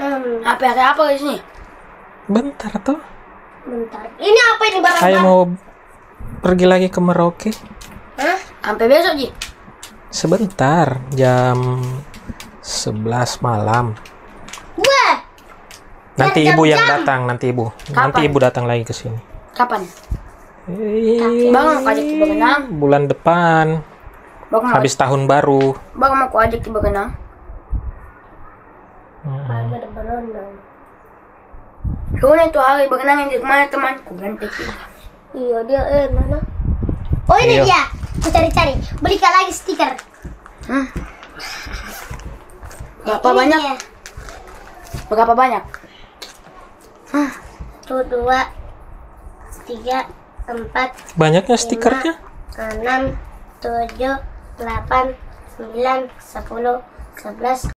HP apa di sini? Bentar tuh. Bentar. Ini apa ini barang? Saya mau pergi lagi ke Merauke. Hah? Sampai besok, Ji. Sebentar, jam 11 malam. Wah. Nanti ibu yang datang, nanti ibu. Nanti Kapan? ibu datang lagi ke sini. Kapan? Bang, aku ajak ke berenang. Bulan depan. Bang, Habis tahun baru. Bang, aku ajak ke berenang. Ada berenang. Soalnya itu hari berenang yang di rumah temanku ganti. Iya dia mana? Oh ini Iya. dia. Aku cari-cari. Belikan lagi stiker. Berapa Ini banyak? dia. Berapa banyak? 1, 2, 3, 4, Banyaknya stikernya. 6, 7, 8, 9, 10, 11.